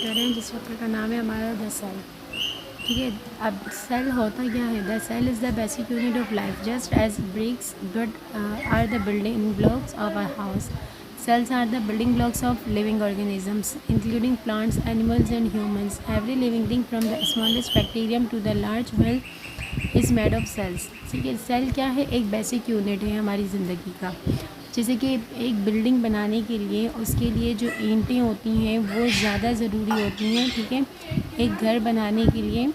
कर रहे हैं जिस चैप्टर का नाम है हमारा द सेल। ठीक है, अब सेल होता क्या है? The cell is the basic unit of life just as bricks but are the building blocks of a house. Cells are the building blocks of living organisms, including plants, animals, and humans. Every living thing, from the smallest bacterium to the large whale, is made of cells. ठीक है, cell क्या है? एक basic unit है हमारी ज़िंदगी का। जैसे कि एक बिल्डिंग बनाने के लिए उसके लिए जो ईंटें होती हैं वो ज़्यादा ज़रूरी होती हैं। ठीक है, एक घर बनाने के लिए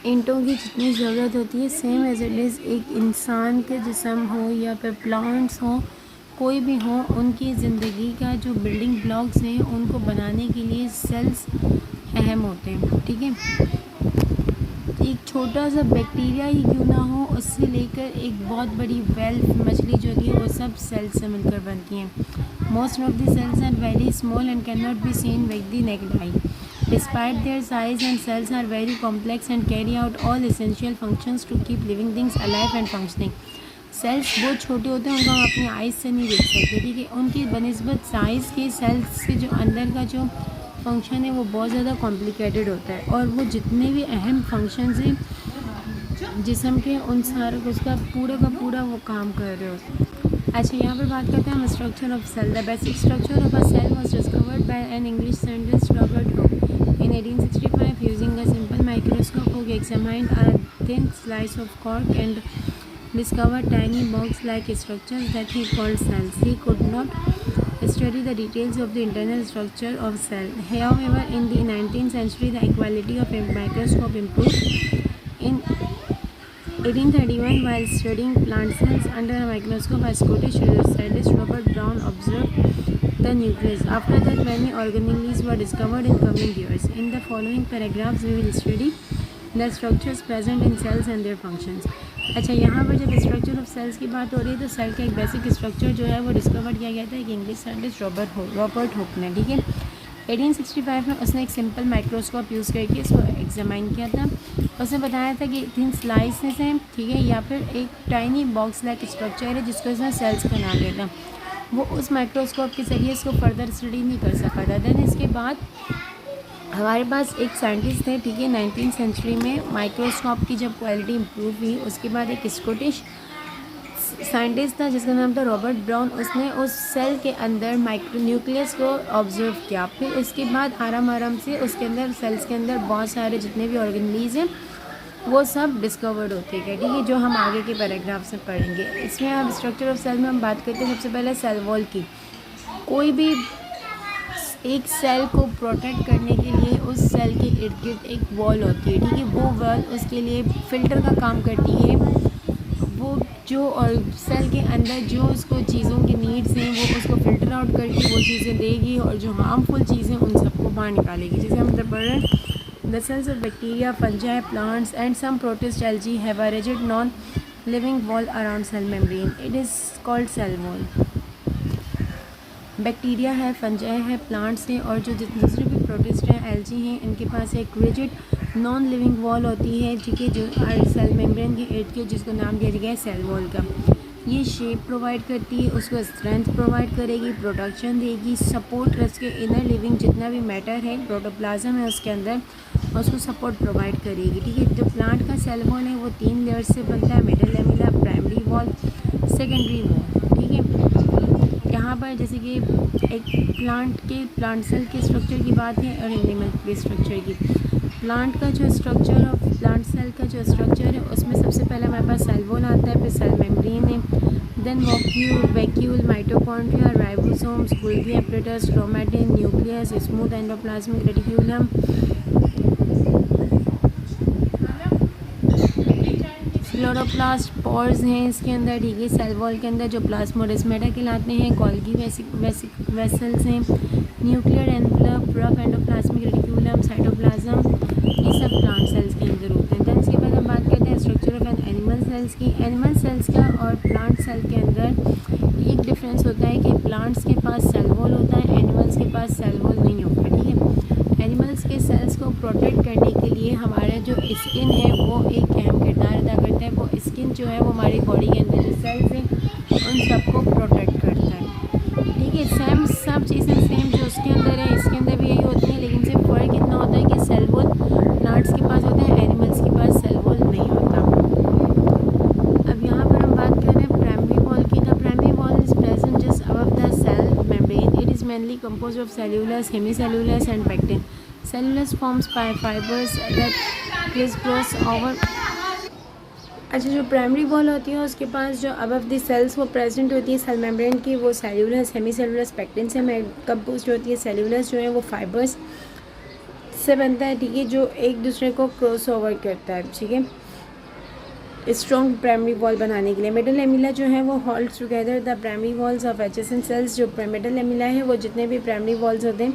ईंटों की जितनी ज़रूरत होती है, सेम एज इट इज़ एक इंसान के जिस्म हो या फिर प्लांट्स हों, कोई भी हो, उनकी ज़िंदगी का जो बिल्डिंग ब्लॉक्स हैं उनको बनाने के लिए सेल्स अहम होते हैं। ठीक है, एक छोटा सा बैक्टीरिया ही क्यों ना हो, उससे लेकर एक बहुत बड़ी वेल्फ मछली जो है वो सब सेल्स से मिलकर बनती हैं। Most of the cells are very small and can not be seen with the naked eye. Despite their size, and cells are very complex and carry out all essential functions to keep living things alive and functioning. Cells बहुत छोटे होते हैं, उनको हम अपनी eyes से नहीं देख सकते। ठीक है, उनकी बनिस्बत साइज़ के सेल्स के जो अंदर का जो फंक्शन है वो बहुत ज़्यादा कॉम्प्लिकेटेड होता है, और वो जितने भी अहम फंक्शंस हैं जिस्म के, उन सारे उसका पूरा का पूरा वो काम कर रहे होते हैं। अच्छा, यहाँ पर बात करते हैं हम structure of cell. The basic structure of a cell was discovered by an English scientist Robert Hooke in 1865 using a simple microscope. Who examined a thin slice of cork and discovered tiny box-like structures that he called cells. He could not study the details of the internal structure of cell. However, in the 19th century, the quality of a microscope improved. In 1831, while studying plant cells under a microscope, a Scottish scientist Robert Brown observed the nucleus. After that, many organelles were discovered in coming years. In the following paragraphs, we will study the structures present in cells and their functions. अच्छा, यहाँ पर जब structure of sales की बात हो रही है तो सेल का एक बेसिक स्ट्रक्चर जो है वो डिस्कवर किया गया था एक इंग्लिश साइंटिस्ट रॉबर्ट हुक ने। ठीक है, 1865 में उसने एक सिंपल माइक्रोस्कोप यूज़ करके इसको एग्जामाइन किया था। उसने बताया था कि थिन स्लाइसेस हैं, ठीक है, या फिर एक टाइनी बॉक्स लाइक स्ट्रक्चर है जिसको इसने सेल्स का नाम दिया था। वो उस माइक्रोस्कोप के ज़रिए इसको फर्दर स्टडी नहीं कर सका था। देन इसके बाद हमारे पास एक साइंटिस्ट थे, ठीक है, 19वीं सेंचुरी में माइक्रोस्कोप की जब क्वालिटी इम्प्रूव हुई, उसके बाद एक स्कॉटिश साइंटिस्ट था जिसका नाम था रॉबर्ट ब्राउन। उसने उस सेल के अंदर न्यूक्लियस को ऑब्जर्व किया। फिर उसके बाद आराम से उसके अंदर सेल्स के अंदर बहुत सारे जितने भी ऑर्गेनेल्स हैं वो सब डिस्कवर्ड होते गए। ठीक है, जो हम आगे के पैराग्राफ से पढ़ेंगे। इसमें अब स्ट्रक्चर ऑफ सेल में हम बात करते हैं सबसे पहले सेल वॉल की। कोई भी एक सेल को प्रोटेक्ट करने के लिए उस सेल के इर्द गिर्द एक वॉल होती है। ठीक है, वो वॉल उसके लिए फ़िल्टर का काम करती है। वो जो और सेल के अंदर जो उसको चीज़ों की नीड्स हैं वो उसको फ़िल्टर आउट करके वो चीज़ें देगी, और जो हार्मफुल चीज़ें उन सबको बाहर निकालेगी। जैसे हम इधर पढ़ रहे हैं, the cells of bacteria, fungi, plants and some protist algae have a rigid non-living wall around cell membrane. It is called cell wall. Bacteria है, फंजाई है, प्लांट्स हैं, और जो दूसरे भी प्रोटिस्ट हैं, एल्जी हैं, इनके पास एक रिजिड नॉन लिविंग वॉल होती है। ठीक है, जो सेल मेम्ब्रेन के इर्द गिर्द जिसको नाम दिया गया है सेल वॉल का। ये शेप प्रोवाइड करती है, उसको स्ट्रेंथ प्रोवाइड करेगी, प्रोटेक्शन देगी, सपोर्ट उसके इनर लिविंग जितना भी मैटर है, प्रोटोप्लाज्म है उसके अंदर, उसको सपोर्ट प्रोवाइड करेगी। ठीक है, जो प्लांट का सेल वॉल है वो 3 लेयर्स से बनता है, middle lamella, primary wall, secondary wall. ठीक है, यहाँ पर जैसे कि एक प्लांट सेल के स्ट्रक्चर की बात है और एनिमल के स्ट्रक्चर की। प्लांट का जो स्ट्रक्चर और प्लांट सेल का जो स्ट्रक्चर है उसमें सबसे पहले हमारे पास सेल वॉल आता है, फिर सेल मेम्ब्रेन है, then vacuole, mitochondria, ribosomes, Golgi apparatus, chromatin, nucleus, smooth endoplasmic reticulum, chloroplast, pores हैं इसके अंदर। ठीक है, सेल वॉल के अंदर जो प्लाज्मोडेस्माटा कहलाते हैं, गोल्गी वेसल्स हैं, nuclear envelope, rough endoplasmic reticulum, cytoplasm, ये सब प्लांट सेल्स के अंदर होते हैं। देन इसके बाद हम बात करते हैं स्ट्रक्चर ऑफ एनिमल सेल्स की। एनिमल सेल्स का और प्लांट सेल के अंदर एक डिफरेंस होता है कि प्लांट्स के पास सेल वॉल होता है, एनिमल्स के पास सेल वॉल नहीं होता। ठीक है, एनिमल्स के सेल्स को प्रोटेक्ट करने के लिए हमारा जो स्किन है वो एक अहम किरदार अदा करता है। वो स्किन जो है वो हमारी बॉडी के अंदर जो सेल्स हैं उन सबको प्रोटेक्ट करता है। ठीक है, सेम सब चीज़ें सेम जो उसके अंदर है इसके अंदर भी यही होती हैं, फ़र्क इतना होता है कि सेल वॉल प्लांट्स के पास होता है, एनिमल्स के पास सेल वॉल नहीं होता। अब यहाँ पर हम बात कर रहे हैं प्राइमरी वॉल की। The primary wall is present just above the cell membrane. It is mainly composed of cellulose, hemicellulose and pectin. Cellulose forms fibers that crisscross over। अच्छा, जो प्राइमरी वॉल होती है उसके पास जो अबव द सेल्स वो present होती है cell membrane की, वो सेल्यूलस, हेमीसेल्यूलस, पेक्टिन से कंपोज होती है। सेल्यूलस जो है वो फाइबर्स से बनता है, ठीक है, जो एक दूसरे को क्रॉस ओवर करता है, ठीक है, स्ट्रॉन्ग प्राइमरी वॉल बनाने के लिए। मिडल लेमिला जो है वो holds together the primary walls of adjacent sales. जो मिडल लेमिला है वो जितने भी प्राइमरी वॉल्स होते हैं,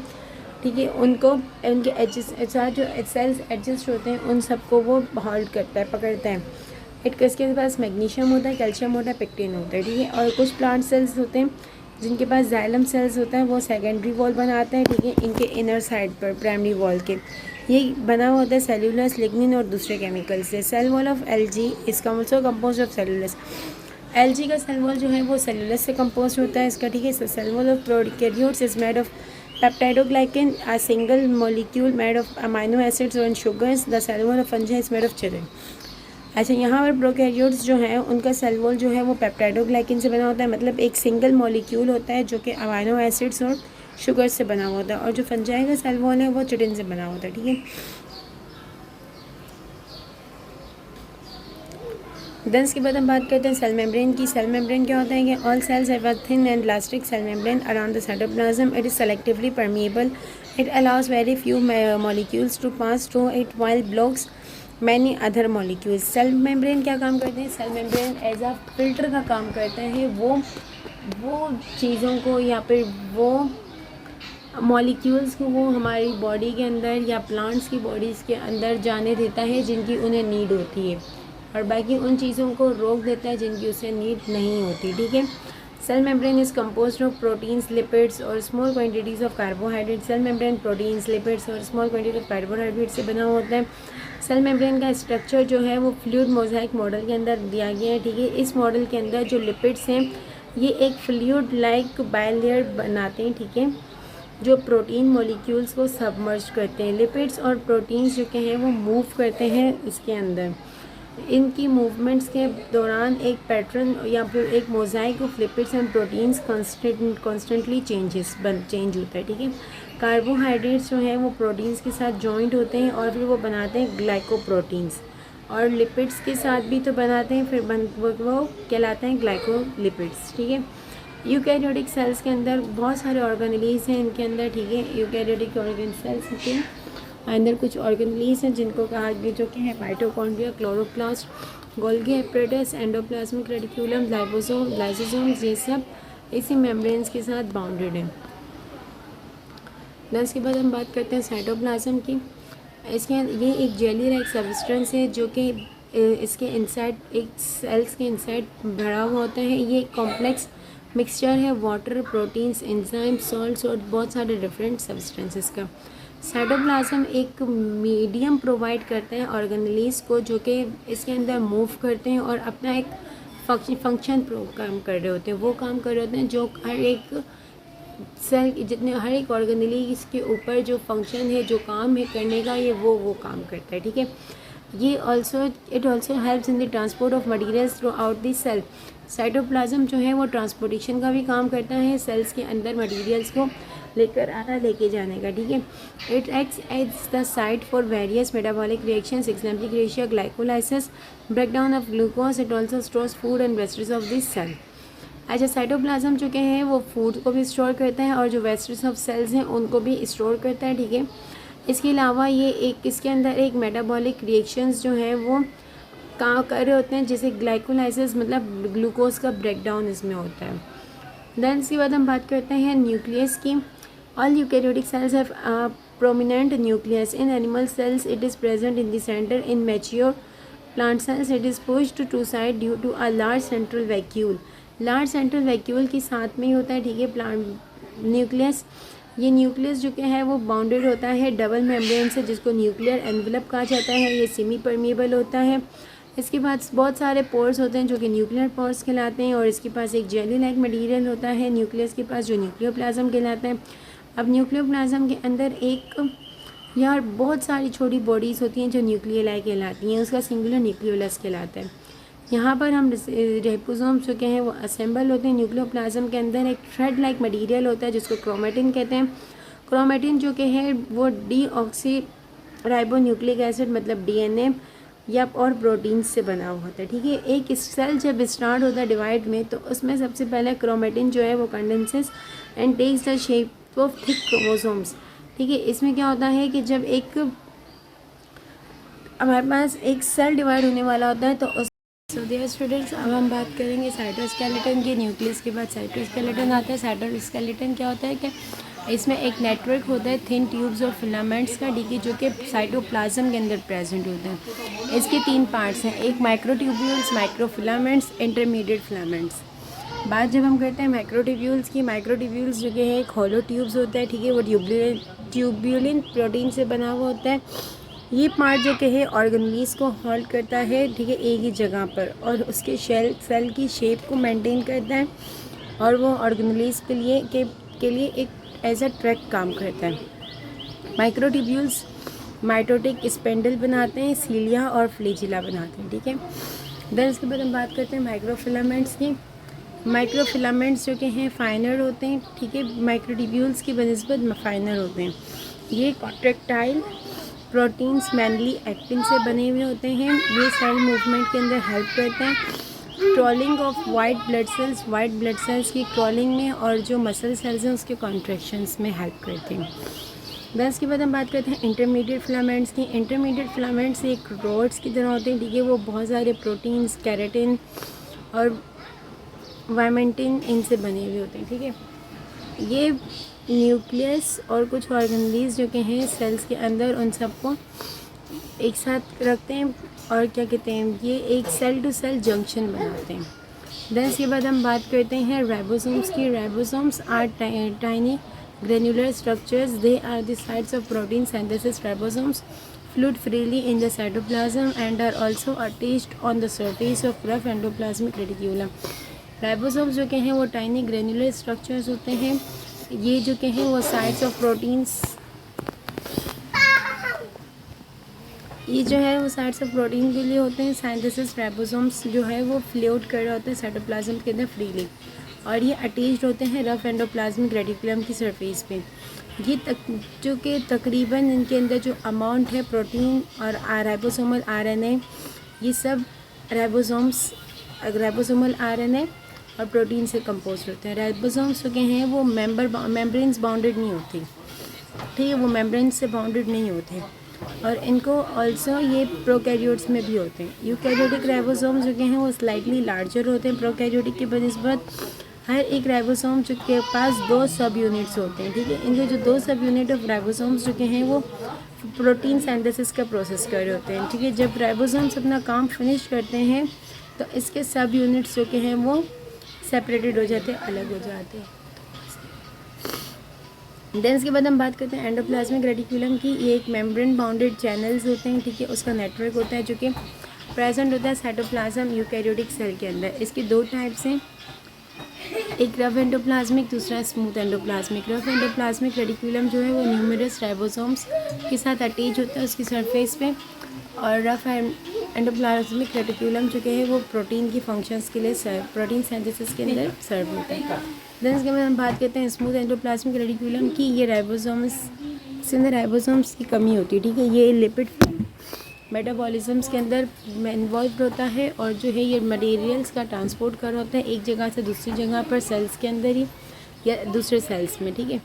ठीक है, उनको उनके एडजस्ट साथ जो सेल्स एडजस्ट होते हैं उन सबको वो होल्ड करता है, पकड़ता है। इसके पास मैग्नीशियम होता है, कैल्शियम होता है, पेक्टिन होता है, ठीक है। और कुछ प्लांट सेल्स होते हैं जिनके पास जाइलम सेल्स होता है, वो सेकेंडरी वॉल बनाते हैं, ठीक है, इनके इनर साइड पर प्राइमरी वॉल के। ये बना हुआ होता है सेल्यूलस, लिग्निन और दूसरे केमिकल से। Cell wall of algae is also compose of cellulose. Algae का सेल वॉल जो है वो सेल्यूलस से कंपोज होता है इसका, ठीक है। Cell wall of prokaryotes is made of peptidoglycan, a single molecule made of amino acids and sugars. The cell wall of fungi is made of chitin. अच्छा, यहाँ पर प्रोकैरियोट्स जो हैं उनका सेल वॉल जो है वो पेप्टाइडोग्लाइकन से बना होता है, मतलब एक सिंगल मॉलिक्यूल होता है जो कि अमाइनो एसिड्स और शुगर से बना हुआ होता है। और जो फंजाई का सेल वॉल है वो चिटिन से बना होता है, ठीक है। देन इसके बाद हम बात करते हैं सेल मेम्ब्रेन की। सेल मेम्ब्रेन क्या होता है कि all cells have a thin and elastic cell membrane around the cytoplasm. It is selectively permeable. It allows very few molecules to pass through it while blocks many other molecules. Cell membrane क्या काम करते हैं? Cell membrane as a filter का काम करते हैं। वो चीज़ों को या फिर वो मॉलिक्यूल्स को वो हमारी बॉडी के अंदर या प्लांट्स की बॉडीज़ के अंदर जाने देता है जिनकी उन्हें नीड होती है, और बाकी उन चीज़ों को रोक देता है जिनकी उसे नीड नहीं होती, ठीक है। Cell membrane is composed of proteins, lipids और small quantities of carbohydrate. Cell membrane proteins, lipids और स्मॉल क्वांटिटी ऑफ कार्बोहाइड्रेट से बना होता है। सेल मेम्ब्रेन का स्ट्रक्चर जो है वो फ्लूइड मोज़ाइक मॉडल के अंदर दिया गया है, ठीक है। इस मॉडल के अंदर जो लिपिड्स हैं ये एक फ्लूइड लाइक बायलेयर बनाते हैं, ठीक है, जो प्रोटीन मॉलिक्यूल्स को सबमर्ज करते हैं। लिपिड्स और प्रोटीन्स जो के हैं वो मूव करते हैं इसके अंदर। इनकी मूवमेंट्स के दौरान एक पैटर्न या फिर एक mosaic of lipids and proteins constantly change होता है, ठीक है। कार्बोहाइड्रेट्स जो हैं वो प्रोटीन्स के साथ जॉइंट होते हैं और फिर वो बनाते हैं ग्लाइकोप्रोटीन्स, और लिपिड्स के साथ भी तो बनाते हैं, फिर वो कहलाते हैं ग्लाइकोलिपिड्स, ठीक है। यूकैरियोटिक सेल्स के अंदर बहुत सारे ऑर्गेनेलीज हैं इनके अंदर, ठीक है। यूकैरियोटिक ऑर्गेन सेल्स के अंदर कुछ ऑर्गेनेलीज हैं जिनको कहा गया जो कि है mitochondria, chloroplast, Golgi apparatus, endoplasmic reticulum, lysosomes, ये सब इसी मेम्ब्रेन्स के साथ बाउंडेड हैं। दस के बाद हम बात करते हैं साइटोप्लाज्म की। इसके ये एक जेली लाइक सब्सटेंस है जो कि इसके इनसाइड एक सेल्स के इनसाइड भरा हुआ होता है। ये कॉम्प्लेक्स मिक्सचर है वाटर, प्रोटीन्स, एंजाइम, सॉल्ट्स और बहुत सारे डिफरेंट सब्सटेंसेस का। साइटोप्लाज्म एक मीडियम प्रोवाइड करता है ऑर्गेनेलीज को जो कि इसके अंदर मूव करते हैं और अपना एक फंक्शन काम कर रहे होते हैं। वो काम कर रहे होते हैं जो हर एक सेल जितने हर एक ऑर्गेनेलीज के ऊपर जो फंक्शन है, जो काम है करने का, ये वो काम करता है, ठीक है। ये it also helps in the transport of materials throughout the cell. Cytoplasm जो है वो ट्रांसपोर्टेशन का भी काम करता है, सेल्स के अंदर मटीरियल्स को लेकर आना, लेके जाने का, ठीक है। It acts as the site for various metabolic reactions, exemplification, glycolysis, breakdown of glucose. It also stores food and wastage of this cell. अच्छा, साइटोप्लाज्म जो के हैं वो फूड को भी स्टोर करता है और जो वेस्टेज ऑफ सेल्स हैं उनको भी स्टोर करता है, ठीक है। इसके अलावा ये इसके अंदर एक मेटाबॉलिक रिएक्शंस जो हैं वो काम कर रहे होते हैं, जैसे ग्लाइकोलाइसिस मतलब ग्लूकोज का ब्रेकडाउन इसमें होता है। देन इसके बाद हम बात करते हैं न्यूक्लियस की। All eukaryotic cells have a prominent nucleus. In animal cells it is present in the centre. In mature plant cells it is pushed to side due to a large central vacuole. Large central vacuole के साथ में ही होता है, ठीक है, plant nucleus. ये nucleus जो कि है वो बाउंडेड होता है डबल मेम्ब्रेन से, जिसको न्यूक्लियर एनवलप कहा जाता है। ये सेमी परमिएबल होता है। इसके बाद बहुत सारे पोर्स होते हैं जो कि न्यूक्लियर पोर्स कहलाते हैं, और इसके पास एक जेली लाइक मटेरियल होता है न्यूक्लियस के पास जो न्यूक्लियोप्लाज्म कहलाता है। अब न्यूक्लियोप्लाज्म के अंदर एक यहाँ बहुत सारी छोटी बॉडीज़ होती हैं जो न्यूक्लियलाई कहलाती हैं, उसका सिंगुलर न्यूक्लियोलस कहलाता है। यहाँ पर हम राइबोसोम्स जो के हैं वो असेंबल होते हैं न्यूक्लियोप्लाज्म के अंदर। एक थ्रेड लाइक मटेरियल होता है जिसको क्रोमेटिन कहते हैं। क्रोमेटिन जो कि है वो डीऑक्सी राइबोन्यूक्लिक एसिड मतलब डीएनए या और प्रोटीन से बना हुआ होता है, ठीक है। एक सेल जब स्टार्ट होता है डिवाइड में तो उसमें सबसे पहले क्रोमेटिन जो है वो condenses and takes the shape of thick chromosomes, ठीक है। इसमें क्या होता है कि जब एक हमारे पास एक सेल डिवाइड होने वाला होता है तो उस सो डियर स्टूडेंट्स, अब हम बात करेंगे साइटोस्केलेटन की। न्यूक्लियस के बाद साइटोस्केलेटन आता है। साइटोस्केलेटन क्या होता है कि इसमें एक नेटवर्क होता है थिन ट्यूब्स और फिलामेंट्स का, ठीक है, जो कि साइटोप्लाज्म के अंदर प्रेजेंट होते हैं। इसके 3 पार्ट्स हैं, एक माइक्रोट्यूब्यूल्स, माइक्रोफिलामेंट्स, इंटरमीडिएट फिलामेंट्स। बात जब हम करते हैं माइक्रोट्यूब्यूल्स की, माइक्रोट्यूब्यूल्स जो कि है एक हॉलो ट्यूब्स होता है, ठीक है, वो ट्यूब्यूलिन प्रोटीन से बना हुआ होता है। ये पार्ट जो कि है ऑर्गेनेल्स को होल्ड करता है, ठीक है, एक ही जगह पर, और उसके सेल की शेप को मेंटेन करता है, और वो ऑर्गेनेल्स के लिए एक एज अ ट्रैक काम करता है। माइक्रोट्यूब्यूल्स माइटोटिक स्पेंडल बनाते हैं, सीलिया और फ्लैजिला बनाते हैं, ठीक है। देन इसके बाद हम बात करते हैं माइक्रोफिलामेंट्स की। माइक्रोफिलामेंट्स जो कि हैं फाइनर होते हैं, ठीक है, माइक्रोट्यूब्यूल्स की बनिस्बत फाइनर होते हैं। ये कॉन्ट्रैक्टाइल प्रोटीन्स मैनली एक्टिन से बने हुए होते हैं। ये सेल मूवमेंट के अंदर हेल्प करते हैं। Crawling of white blood cells की क्रॉलिंग में, और जो मसल सेल्स हैं उसके कॉन्ट्रैक्शंस में हेल्प करते हैं। दस के बाद हम बात करते हैं इंटरमीडिएट फिलामेंट्स की। इंटरमीडिएट फिलामेंट्स एक रोड्स की तरह होते हैं, ठीक है, वो बहुत सारे प्रोटीन्स, केराटिन और वाइमेंटिन इनसे बने हुए होते हैं, ठीक है। ये न्यूक्लियस और कुछ ऑर्गेनेल्स जो कि हैं सेल्स के अंदर, उन सबको एक साथ रखते हैं और क्या कहते हैं, ये एक सेल टू सेल जंक्शन बनाते हैं। देन इसके बाद हम बात करते हैं राइबोसोम्स की। Ribosomes are tiny granular structures, they are the sites of protein synthesis. Ribosomes float freely in the cytoplasm and are also attached on the surface of rough endoplasmic reticulum. Ribosomes जो कि हैं वो tiny granular structures होते हैं। ये जो कि हैं वो साइट्स ऑफ प्रोटीन्स, ये जो है वो साइट्स ऑफ प्रोटीन के लिए होते हैं। सिंथेसिस राइबोसोम्स जो है वो फ्लोट कर रहे होते हैं साइटोप्लाज्म के अंदर फ्रीली, और ये अटैच्ड होते हैं रफ एंडोप्लाज्मिक रेटिकुलम की सरफेस पे। ये जो कि तकरीबन इनके अंदर जो अमाउंट है प्रोटीन और राइबोसोमल आरएनए, ये सब राइबोसोमल आरएनए और प्रोटीन से कंपोज होते हैं। राइबोसोम्स जो के हैं वो मेम्ब्रेन्स बाउंडेड नहीं होती, ठीक है, वो मेम्ब्रेन से बाउंडेड नहीं होते, और इनको ऑल्सो ये प्रोकैरियोट्स में भी होते हैं। यूकैरियोटिक राइबोसोम्स जो के हैं वो स्लाइटली लार्जर होते हैं प्रोकैरियोटिक के बनिस्बत। हर एक राइबोसोम जो के पास 2 सब यूनिट्स होते हैं, ठीक है। इनके जो 2 सब यूनिट ऑफ राइबोसोम्स जो के हैं वो प्रोटीन सिंथेसिस का प्रोसेस कर रहे होते हैं, ठीक है। जब राइबोसोम्स अपना काम फिनिश करते हैं तो इसके सब यूनिट्स जो के हैं वो सेपरेटेड हो जाते हैं, अलग हो जाते हैं। देन इसके बाद हम बात करते हैं एंडोप्लाज्मिक रेटिकुलम की। ये एक मेम्ब्रेन बाउंडेड चैनल्स होते हैं, ठीक है, उसका नेटवर्क होता है जो कि प्रेजेंट होता है साइटोप्लाज्म यूकैरियोटिक सेल के अंदर। इसके 2 टाइप्स हैं, एक रफ एंडोप्लाज्मिक, दूसरा smooth endoplasmic. Rough endoplasmic reticulum जो है वो न्यूमरस राइबोसोम्स के साथ अटैच होता है उसकी सरफेस पे, और रफ एंडोप्लाज्मिक रेटिकुलम जो कि है वो प्रोटीन की फंक्शंस के लिए प्रोटीन सिंथेसिस के अंदर सर्व होता है। देन इसके बाद हम बात करते हैं स्मूथ एंडोप्लाज्मिक रेटिकुलम की। ये राइबोसोम्स के अंदर राइबोसोम्स की कमी होती है, ठीक है। ये लिपिड मेटाबॉलिज्म्स के अंदर इन्वॉल्व होता है, और जो है ये मटेरियल्स का ट्रांसपोर्ट कर होता है एक जगह से दूसरी जगह पर सेल्स के अंदर ही या दूसरे सेल्स में, ठीक है।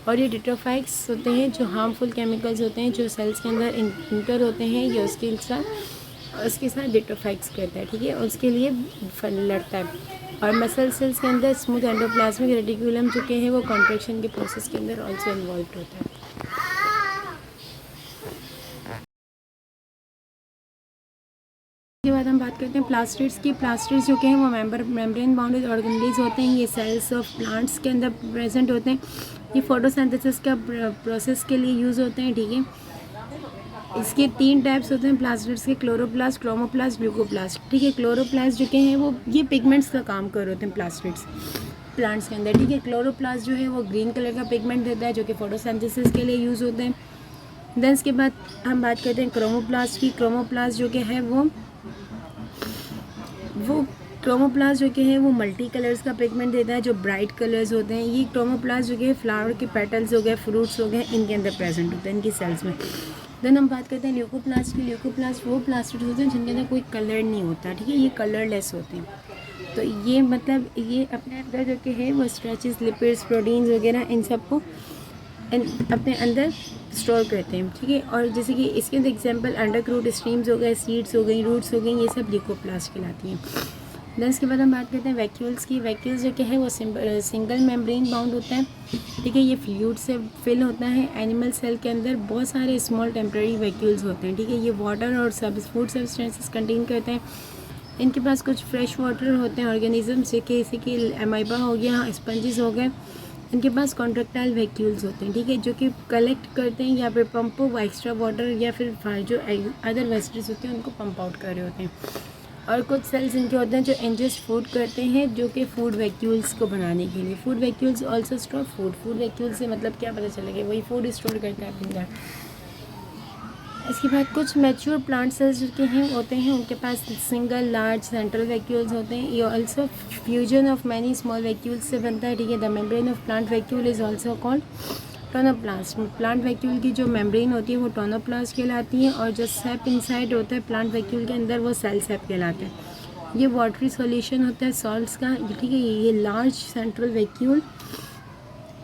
और ये डिट्रोफाइट्स होते हैं जो हार्मफुल केमिकल्स होते हैं जो सेल्स के अंदर इंटर होते हैं, ये उसके साथ डिट्रोफाइट्स करता है, ठीक है, उसके लिए लड़ता है। और मसल सेल्स के अंदर स्मूथ एंडोप्लाज्मिक रेटिकुलम जो कि है वो कॉन्ट्रैक्शन के प्रोसेस के अंदर ऑल्सो इन्वॉल्व होता है। उसके बाद हम बात करते हैं प्लास्टिड्स की। प्लास्टिड्स जो कि हैं वो मेम्ब्रेन बाउंडेड ऑर्गेनेल्स होते हैं। ये सेल्स ऑफ प्लांट्स के अंदर प्रेजेंट होते हैं। ये फोटोसिंथेसिस का प्रोसेस के लिए यूज़ होते हैं, ठीक है। इसके 3 टाइप्स होते हैं प्लास्टिड्स के, क्लोरोप्लास्ट, क्रोमोप्लास्ट, ग्लूकोप्लास्ट, ठीक है। क्लोरोप्लास्ट जो कि हैं वो ये पिगमेंट्स का काम कर रहे होते हैं प्लास्टिड्स प्लांट्स के अंदर, ठीक है। क्लोरोप्लास्ट जो है वो ग्रीन कलर का पिगमेंट देता है जो कि फोटोसिंथेसिस के लिए यूज़ होते हैं। देन इसके बाद हम बात करते हैं क्रोमोप्लास्ट की। क्रोमोप्लास्ट जो कि है वो क्रोमोप्लास्ट जो कि है वो मल्टी कलर्स का पिगमेंट देता है, जो ब्राइट कलर्स होते हैं। ये क्रोमोप्लास्ट जो कि फ्लावर के पेटल्स हो गए, फ्रूट्स हो गए, इनके अंदर प्रेजेंट होते हैं, इनकी सेल्स में। देन हम बात करते हैं ल्यूकोप्लास्ट की। ल्यूकोप्लास्ट वो प्लास्टिड होते हैं जिनके अंदर कोई कलर नहीं होता, ठीक है, ये कलरलेस होते हैं। तो ये मतलब ये अपने अंदर जो कि है वो स्ट्रेचेस, लिपिड्स, प्रोटीन्स वगैरह इन सबको अपने अंदर स्टोर करते हैं, ठीक है। और जैसे कि इसके अंदर एग्जांपल अंडर रूट स्ट्रीम्स हो गए, सीड्स हो गई, रूट्स हो गई, ये सब ल्यूकोप्लास्ट कहलाती हैं। देन इसके बाद हम बात करते हैं वैक्यूल्स की। वैक्यूल्स जो कि है वो सिंगल मेम्ब्रेन बाउंड होता है, ठीक है, ये फ्लूइड से फिल होता है। एनिमल सेल के अंदर बहुत सारे स्मॉल टेम्प्रेरी वैक्यूल्स होते हैं, ठीक है, ये वाटर और फूड सब्सटेंसेस कंटेन करते हैं। इनके पास कुछ फ्रेश वाटर होते हैं ऑर्गेनिज्म से, जैसे कि एमाइबा हो गया, स्पंजेस हो गए। इनके पास कॉन्ट्रेक्टाइल वैक्यूल्स होते हैं, ठीक है, जो कि कलेक्ट करते हैं या फिर पंप एक्स्ट्रा वाटर या फिर जो अदर वेस्टेज होते हैं उनको पंप आउट कर रहे होते हैं। और कुछ सेल्स इनके होते हैं जो इंजेस्ट फूड करते हैं, जो कि फूड वैक्यूल्स को बनाने के लिए। Food vacuoles also store food. Food vacuoles से मतलब क्या पता चलेगा, वही फूड स्टोर करता है अपने अंदर। इसके बाद कुछ मैच्योर प्लांट सेल्स जो के हैं होते हैं, उनके पास सिंगल लार्ज सेंट्रल वैक्यूल्स होते हैं। ये also fusion of many small vacuoles से बनता है, ठीक है। The membrane of plant vacuole is also called tonoplast. Plant vacuole की जो मेम्ब्रेन होती है वो टोनोप्लास्ट कहलाती है, और जो सेप इनसाइड होता है प्लांट वैक्यूल के अंदर वो सेल सेप कहलाता है। ये वाटरी सॉल्यूशन होता है सॉल्ट्स का, ठीक है। ये लार्ज सेंट्रल वैक्यूल,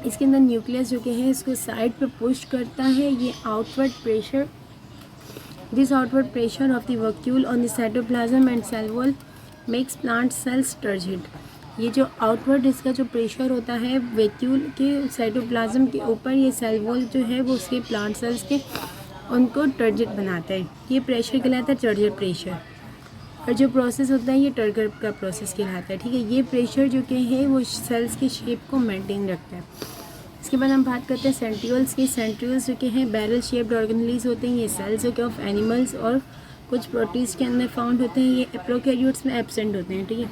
इसके अंदर न्यूक्लियस जो कि है इसको साइड पे पुश करता है। ये outward pressure, this outward pressure of the vacuole on the cytoplasm and cell wall makes plant cells turgid. ये जो आउटवर्ड इसका जो प्रेशर होता है वैक्यूल के साइटोप्लाज्म के ऊपर, ये सेल वॉल जो है वो उसके प्लांट सेल्स के उनको टर्जिड बनाता है। ये प्रेशर कहलाता है टर्जिड प्रेशर। और जो प्रोसेस होता है ये टर्गर का प्रोसेस कहलाता है, ठीक है। ये प्रेशर जो कि है वो सेल्स की शेप को मेंटेन रखता है। इसके बाद हम बात करते हैं सेंट्रियोल्स की। सेंट्रियोल्स जो कि हैं बैरल शेप्ड ऑर्गेनेल्स होते हैं। ये सेल्स के ऑफ एनिमल्स और कुछ प्रोटीज के अंदर फाउंड होते हैं। ये प्रोकैरियोट्स में एब्सेंट होते हैं, ठीक है,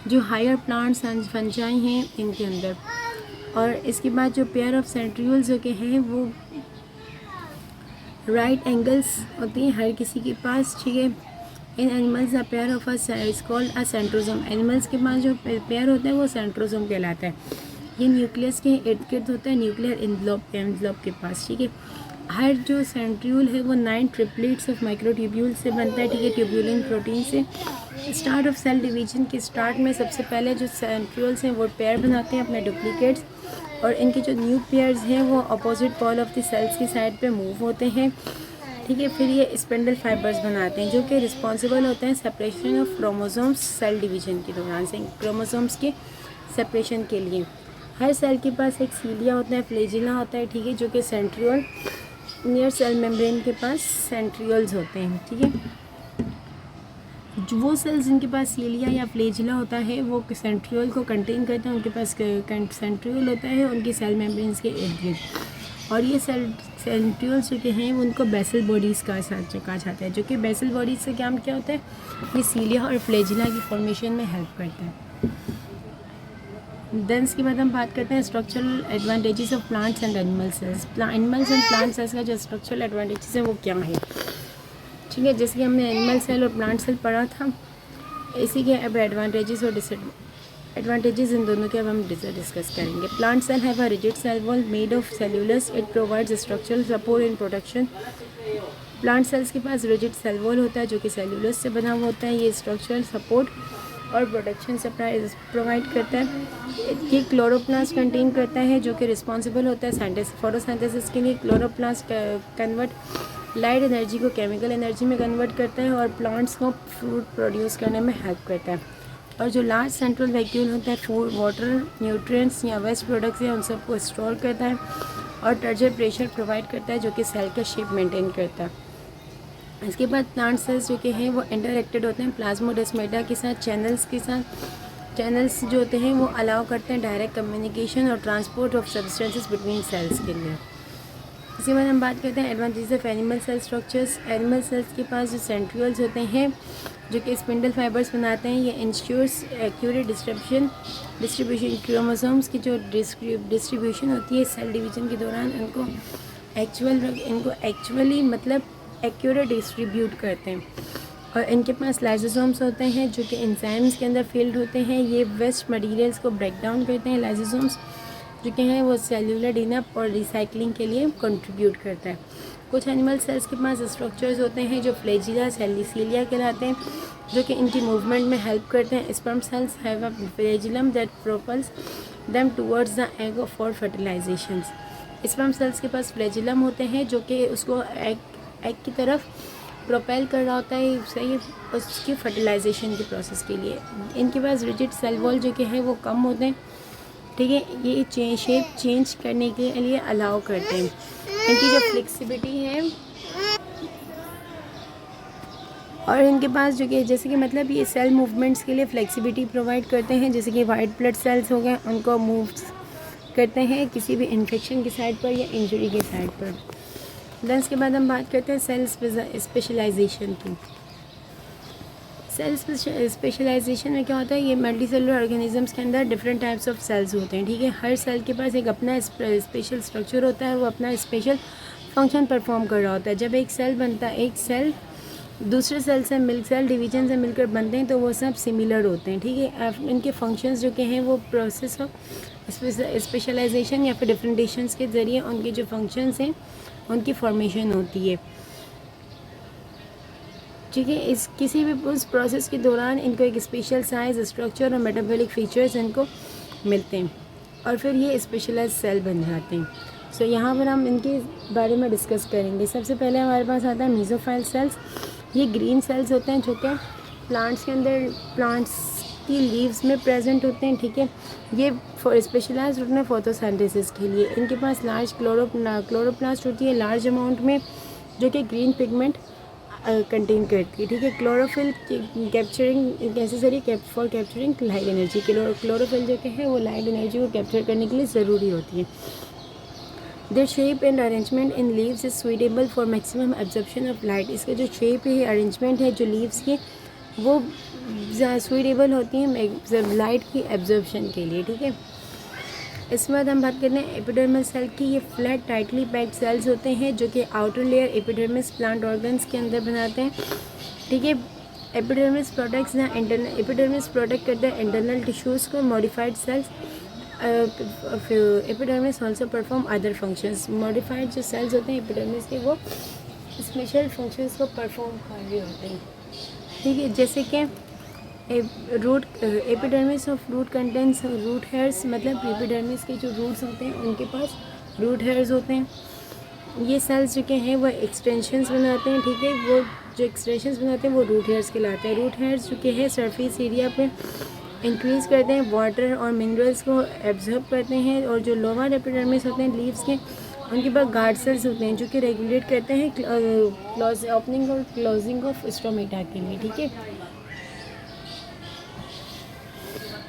जो हायर प्लांट्स फंजाई हैं इनके अंदर। और इसके बाद जो पेयर ऑफ सेंट्रियोल्स जो कि हैं वो राइट एंगल्स होती हैं हर किसी के पास, ठीक है। In animals a pair of is called a centrosome. Animals के पास जो पेयर होता है वो सेंट्रोसोम कहलाता है। ये न्यूक्लियस के इर्द गिर्द होता है, न्यूक्लियर एनवलप के पास, ठीक है। हर जो सेंट्रियोल है वो 9 ट्रिपलेट्स ऑफ माइक्रोट्यूब्यूल से बनता है, ठीक है, ट्यूब्यूलिन प्रोटीन से। स्टार्ट ऑफ सेल डिवीजन के स्टार्ट में सबसे पहले जो सेंट्रियोल्स हैं वो पेयर बनाते हैं अपने डुप्लीकेट्स, और इनके जो न्यू पेयर्स हैं वो opposite pole of the cells की साइड पे मूव होते हैं, ठीक है। फिर ये स्पिंडल फाइबर्स बनाते हैं जो कि रिस्पॉन्सिबल होते हैं separation of chromosomes cell division के दौरान से क्रोमोसोम्स के सेपरेशन के लिए। हर सेल के पास एक सीलिया होता है, फ्लेजिला होता है, ठीक है, जो कि सेंट्रियोल नियर सेल मेम्ब्रेन के पास सेंट्रियोल्स होते हैं, ठीक है। वो सेल्स जिनके पास सीलिया या फ्लेजिला होता है वो सेंट्रियोल को कंटेन करते हैं, उनके पास सेंट्रियोल होता है उनकी सेल मेम्ब्रेन्स के इर्द गिर्द। और ये सेंट्रियोल्स जो कि हैं उनको बेसल बॉडीज़ कहा जाता है, जो कि बेसल बॉडीज़ से क्या होता है, ये सीलिया और फ्लेजिला की फॉर्मेशन में हेल्प करता है। देन इसके बाद हम बात करते हैं structural advantages of plants and animal cells. Animals and plant cells का जो स्ट्रक्चरल एडवांटेजेस है वो क्या है, ठीक है। जैसे कि हमने एनिमल सेल और प्लांट सेल पढ़ा था, इसी के अब एडवांटेजेस और डिसएडवांटेजेस इन दोनों के अब हम डिस्कस करेंगे। Plant cell have a rigid cell wall made of cellulose, it provides structural support in protection. Plant cells के पास रिजिड सेल वॉल होता है जो कि सेल्यूलस से बना हुआ होता है। ये स्ट्रक्चरल सपोर्ट और प्रोटेक्शन सप्लाई प्रोवाइड करता है। ये क्लोरोप्लास्ट कंटेन करता है जो कि रिस्पॉन्सिबल होता है फोटोसिंथेसिस के लिए। क्लोरोप्लास्ट कन्वर्ट लाइट एनर्जी को केमिकल एनर्जी में कन्वर्ट करता है और प्लांट्स को फ्रूट प्रोड्यूस करने में हेल्प करता है। और जो लार्ज सेंट्रल वैक्यूल होता है फूड, वाटर, न्यूट्रिएंट्स या वेस्ट प्रोडक्ट्स हैं उन सबको स्टोर करता है और टर्जर प्रेशर प्रोवाइड करता है जो कि सेल का शेप मेंटेन करता है। इसके बाद प्लांट सेल्स जो कि हैं वो इंटरएक्टेड होते हैं प्लाज्मोडेस्माटा के साथ, चैनल्स के साथ। चैनल्स जो होते हैं वो अलाउ करते हैं डायरेक्ट कम्युनिकेशन और transport of substances between cells के लिए। इसके बाद हम बात करते हैं advantage of animal cell structures. Animal cells के पास जो सेंट्रियोल्स होते हैं जो कि स्पिंडल फाइबर्स बनाते हैं, ये इंश्योर्स एक्यूरेट डिस्ट्रीब्यूशन क्रोमोसोम्स की जो डिस्ट्रीब्यूशन होती है सेल डिवीजन के दौरान उनको इनको एक्चुअली मतलब एक्यूरेट डिस्ट्रीब्यूट करते हैं। और इनके पास लाइसोसोम्स होते हैं जो कि एंजाइम्स के अंदर फील्ड होते हैं। ये वेस्ट मटेरियल्स को ब्रेक डाउन करते हैं। लाइसोसोम्स जो कि हैं वो सेल्यूलर क्लीनअप और रिसाइकलिंग के लिए कंट्रीब्यूट करता है। कुछ एनिमल सेल्स के पास स्ट्रक्चर्स होते हैं जो फ्लैजिला सेलिसिलिया कहलाते हैं, जो कि इनकी मूवमेंट में हेल्प करते हैं। Sperm cells have a flagellum that propels them towards the egg for fertilization. Sperm cells के पास फ्लैजिलम होते हैं जो कि उसको एग की तरफ प्रोपेल कर रहा होता है सही उसकी फर्टिलाइजेशन के प्रोसेस के लिए। इनके पास रिजिड सेल वॉल जो कि है वो कम होते हैं, ठीक है। ये शेप चेंज करने के लिए अलाउ करते हैं। इनकी जो फ्लेक्सिबिलिटी है और इनके पास जो कि जैसे कि मतलब ये सेल मूवमेंट्स के लिए फ्लेक्सिबिलिटी प्रोवाइड करते हैं। जैसे कि वाइट ब्लड सेल्स हो गए उनको मूव्स करते हैं किसी भी इन्फेक्शन की साइड पर या इंजरी की साइड पर। देन इसके बाद हम बात करते हैं सेल स्पेशलाइजेशन की। सेल स्पेशलाइजेशन में क्या होता है, ये मल्टी सेलुलर ऑर्गेनिजम्स के अंदर डिफरेंट टाइप्स ऑफ सेल्स होते हैं, ठीक है। हर सेल के पास एक अपना स्पेशल स्ट्रक्चर होता है, वो अपना स्पेशल फंक्शन परफॉर्म कर रहा होता है। जब एक सेल बनता है, एक सेल दूसरे सेल से सेल डिवीजन से मिलकर बनते हैं तो वो सब सिमिलर होते हैं, ठीक है। इनके फंक्शंस जो कि हैं वो प्रोसेस ऑफ स्पेशलाइजेशन या फिर डिफरेंटेशंस के ज़रिए उनके जो फंक्शंस हैं उनकी फॉर्मेशन होती है, ठीक है। इस किसी भी उस प्रोसेस के दौरान इनको एक स्पेशल साइज स्ट्रक्चर और मेटाबॉलिक फीचर्स इनको मिलते हैं और फिर ये स्पेशलाइज सेल बन जाते हैं। सो यहाँ पर हम इनके बारे में डिस्कस करेंगे। सबसे पहले हमारे पास आता है मेसोफाइल सेल्स। ये ग्रीन सेल्स होते हैं जो कि प्लांट्स के अंदर प्लांट्स की लीव्स में प्रेजेंट होते हैं, ठीक है। ये स्पेशलाइज होते हैं फोटोसिंथेसिस के लिए। इनके पास लार्ज क्लोरोप्लास्ट होती है लार्ज अमाउंट में, जो कि ग्रीन पिगमेंट कंटेन करती है, ठीक है। Chlorophyll capturing necessary for capturing light energy. Chlorophyll जो कि है वो लाइट एनर्जी को कैप्चर करने के लिए ज़रूरी होती है। Their shape and arrangement in leaves is suitable for maximum absorption of light. इसका जो शेप है, अरेंजमेंट है जो लीव्स के, वो सुइटेबल होती हैं लाइट की एब्जॉर्प्शन के लिए, ठीक है। इसके बाद हम बात करते हैं एपिडर्मल सेल की। ये फ्लैट टाइटली पैक्ड सेल्स होते हैं जो कि outer layer epidermis plant organs के अंदर बनाते हैं, ठीक है। एपिडर्मिस प्रोटेक्ट करते हैं इंटरनल टिश्यूज़ को। Modified cells epidermis also perform other functions. Modified जो सेल्स होते हैं एपिडर्मिस के, वो स्पेशल फंक्शंस को परफॉर्म कर रहे होते हैं, ठीक है। जैसे कि root epidermis of root contents root hairs, मतलब एपिडर्मिस के जो रूट्स होते हैं उनके पास रूट हेयर्स होते हैं। ये सेल्स जो के हैं वो एक्सटेंशंस बनाते हैं, ठीक है। वो जो एक्सटेंशंस बनाते हैं वो रूट हेयर्स कहलाते हैं। रूट हेयर्स जो के हैं सरफेस एरिया पे इंक्रीज़ करते हैं, वाटर और मिनरल्स को एब्जॉर्ब करते हैं। और जो लोअर एपिडर्मिस होते हैं लीव्स के, उनके पास गार्ड सेल्स होते हैं जो कि रेगुलेट करते हैं ओपनिंग और क्लोजिंग ऑफ स्टोमेटा के लिए, ठीक है।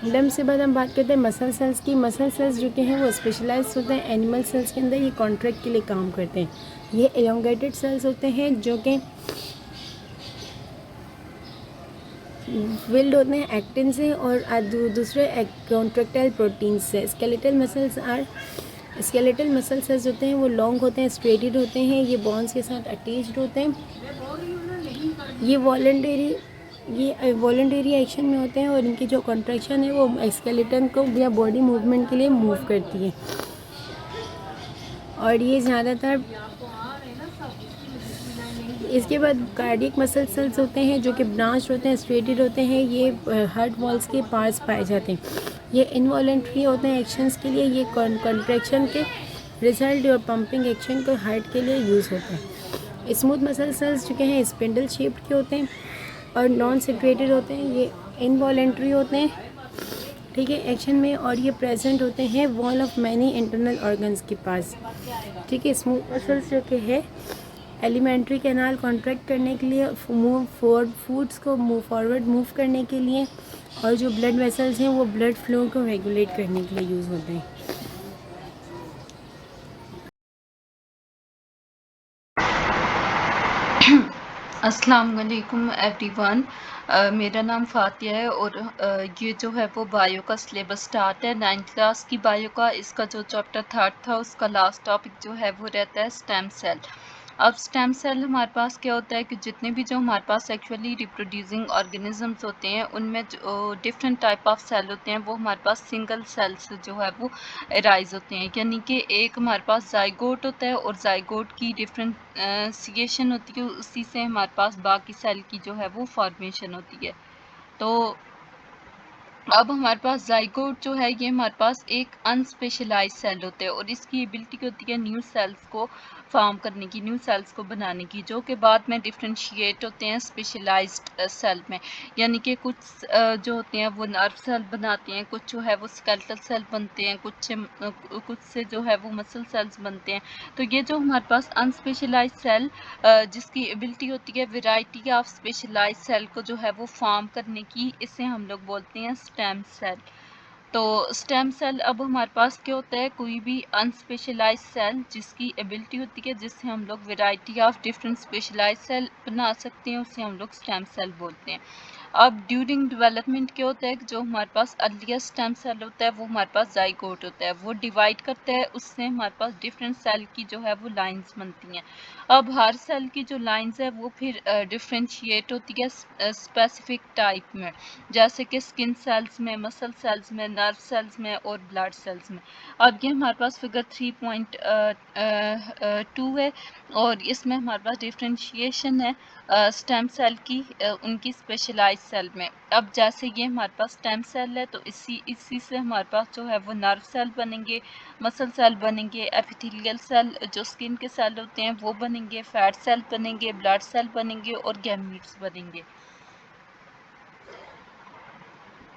लम्स के बाद हम बात करते हैं मसल सेल्स की। मसल सेल्स जो कि हैं वो स्पेशलाइज्ड होते हैं एनिमल सेल्स के अंदर। ये कॉन्ट्रैक्ट के लिए काम करते हैं। ये एलोंगेटेड सेल्स होते हैं जो कि बिल्ड होते हैं एक्टिन से और दूसरे कॉन्ट्रैक्टाइल प्रोटीन से। स्केलेटल मसल सेल्स होते हैं वो लॉन्ग होते हैं, स्ट्रेटेड होते हैं। ये बॉन्स के साथ अटैच्ड होते हैं। ये वॉलंटरी एक्शन में होते हैं और इनकी जो कॉन्ट्रैक्शन है वो स्केलेटन को या बॉडी मूवमेंट के लिए मूव करती है। और ये ज़्यादातर इसके बाद कार्डियक मसल सेल्स होते हैं जो कि ब्रांच होते हैं, स्ट्रेटेड होते हैं। ये हार्ट वॉल्स के पास पाए जाते हैं। ये इनवॉलेंट्री होते हैं एक्शंस के लिए। ये कॉन्ट्रैक्शन के रिजल्ट और पंपिंग एक्शन को हार्ट के लिए यूज़ होते हैं। स्मूथ मसल सेल्स जो कि हैं स्पिंडल शेप्ड के होते हैं और नॉन सेक्रेटेड होते हैं। ये इनवॉलेंट्री होते हैं, ठीक है, एक्शन में। और ये प्रेजेंट होते हैं wall of many internal organs के पास, ठीक है। स्मूथ मसल्स जो कि है एलिमेंट्री कैनाल कॉन्ट्रैक्ट करने के लिए, फूड्स को फॉरवर्ड मूव करने के लिए। और जो ब्लड वेसल्स हैं वो ब्लड फ्लो को रेगुलेट करने के लिए यूज़ होते हैं। अस्सलाम वालेकुम एवरीवन। मेरा नाम फ़ातिया है और ये जो है वो बायो का सिलेबस स्टार्ट है 9th क्लास की बायो का। इसका जो चैप्टर थर्ड था उसका लास्ट टॉपिक जो है वो रहता है स्टेम सेल। अब स्टेम सेल हमारे पास क्या होता है कि जितने भी जो हमारे पास सेक्सुअली रिप्रोड्यूसिंग ऑर्गेनिजम्स होते हैं उनमें जो डिफरेंट टाइप ऑफ सेल होते हैं वो हमारे पास सिंगल सेल से जो है वो राइज होते हैं, यानी कि एक हमारे पास जाइगोट होता है और जाइगोट की डिफरेंशिएशन होती है, उसी से हमारे पास बाकी सेल की जो है वो फॉर्मेशन होती है। तो अब हमारे पास जाइगोट जो है ये हमारे पास एक अनस्पेशलाइज्ड सेल होता है और इसकी एबिलिटी होती है न्यू सेल्स को फॉर्म करने की, न्यू सेल्स को बनाने की, जो कि बाद में डिफरेंशिएट होते हैं स्पेशलाइज्ड सेल में। यानी कि कुछ जो होते हैं वो नर्व सेल बनाते हैं, कुछ जो है वो स्केलेटल सेल बनते हैं, कुछ से जो है वो मसल सेल्स बनते हैं। तो ये जो हमारे पास अनस्पेशलाइज्ड सेल जिसकी एबिलिटी होती है वैरायटी ऑफ स्पेशलाइज्ड सेल को जो है वो फॉर्म करने की, इसे हम लोग बोलते हैं स्टेम सेल। तो स्टेम सेल अब हमारे पास क्या होता है, कोई भी अनस्पेशलाइज्ड सेल जिसकी एबिलिटी होती है, जिससे हम लोग variety of different specialised cell बना सकते हैं, उसे हम लोग स्टेम सेल बोलते हैं। अब ड्यूरिंग डेवलपमेंट क्या होता है कि जो हमारे पास अर्लीस्ट स्टेम सेल होता है वो हमारे पास जाइगोट होता है, वो डिवाइड करता है, उससे हमारे पास डिफरेंट सेल की जो है वो लाइंस बनती हैं। अब हर सेल की जो लाइंस है वो फिर डिफरेंशिएट होती है स्पेसिफिक टाइप में, जैसे कि स्किन सेल्स में, मसल सेल्स में, नर्व सेल्स में और ब्लड सेल्स में। अब ये हमारे पास फिगर 3.2 है और इसमें हमारे पास डिफरेंशिएशन है स्टेम सेल की उनकी स्पेशलाइज्ड सेल में। अब जैसे ये हमारे पास स्टेम सेल है तो इसी से हमारे पास जो है वो नर्व सेल बनेंगे, मसल सेल बनेंगे, एपिथेलियल सेल जो स्किन के सेल होते हैं वो बनेंगे, फैट सेल बनेंगे, ब्लड सेल बनेंगे और गैमीट्स बनेंगे।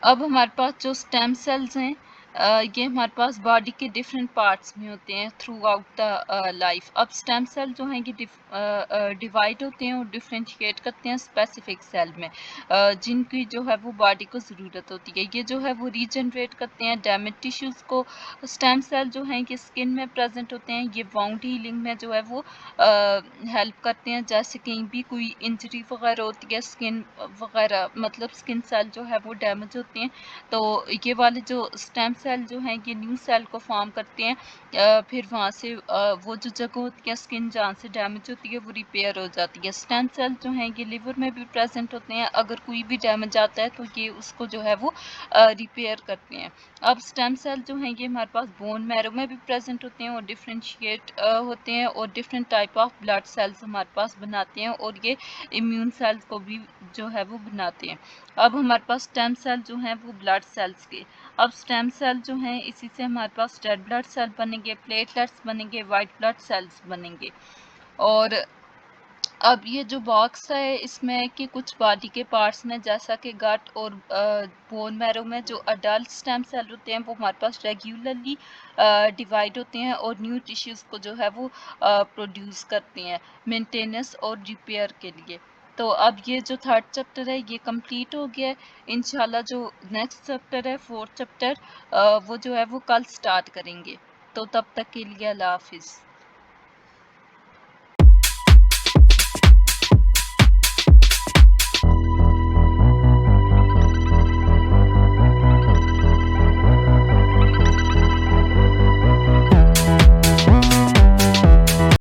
अब हमारे पास जो स्टेम सेल्स हैं ये हमारे पास बॉडी के डिफरेंट पार्ट्स में होते हैं थ्रू आउट द लाइफ। अब स्टेम सेल जो हैं ये डिवाइड होते हैं और डिफ्रेंशिएट करते हैं स्पेसिफिक सेल में जिनकी जो है वो बॉडी को ज़रूरत होती है। ये जो है वो रीजनरेट करते हैं डैमेज टिश्यूज़ को। स्टेम सेल जो हैं कि स्किन में प्रेजेंट होते हैं, ये वाउंड हीलिंग में जो है वो हेल्प करते हैं, जैसे कहीं भी कोई इंजरी वगैरह होती है, स्किन वगैरह मतलब स्किन सेल जो है वो डैमेज होते हैं, तो ये वाले जो स्टेम सेल जो हैं ये न्यू सेल को फॉर्म करते हैं। फिर वहाँ से वो जो जगह होती है स्किन जहाँ से डैमेज होती है वो रिपेयर हो जाती है। स्टेम सेल जो हैं ये लिवर में भी प्रेजेंट होते हैं, अगर कोई भी डैमेज आता है तो ये उसको जो है वो रिपेयर करते हैं। अब स्टेम सेल जो हैं ये हमारे पास बोन मैरो में भी प्रेजेंट होते हैं और डिफरेंशिएट होते हैं और different type of blood cells हमारे पास बनाते हैं और ये इम्यून सेल्स को भी जो है वो बनाते हैं। अब हमारे पास स्टेम सेल जो हैं वो ब्लड सेल्स के, अब स्टेम सेल जो हैं इसी से हमारे पास रेड ब्लड सेल बनेंगे, प्लेटलेट्स बनेंगे, वाइट ब्लड सेल्स बनेंगे। और अब ये जो बॉक्स है इसमें कि कुछ बॉडी के पार्ट्स में जैसा कि गट और बोन मैरो में जो अडल्ट स्टेम सेल होते हैं वो हमारे पास रेगुलरली डिवाइड होते हैं और न्यू टिश्यूज़ को जो है वो प्रोड्यूस करते हैं मेंटेनेंस और रिपेयर के लिए। तो अब ये जो थर्ड चैप्टर है ये कंप्लीट हो गया है। इंशाल्लाह जो नेक्स्ट चैप्टर है फोर्थ चैप्टर वो जो है वो कल स्टार्ट करेंगे। तो तब तक के लिए अल्लाह हाफिज़।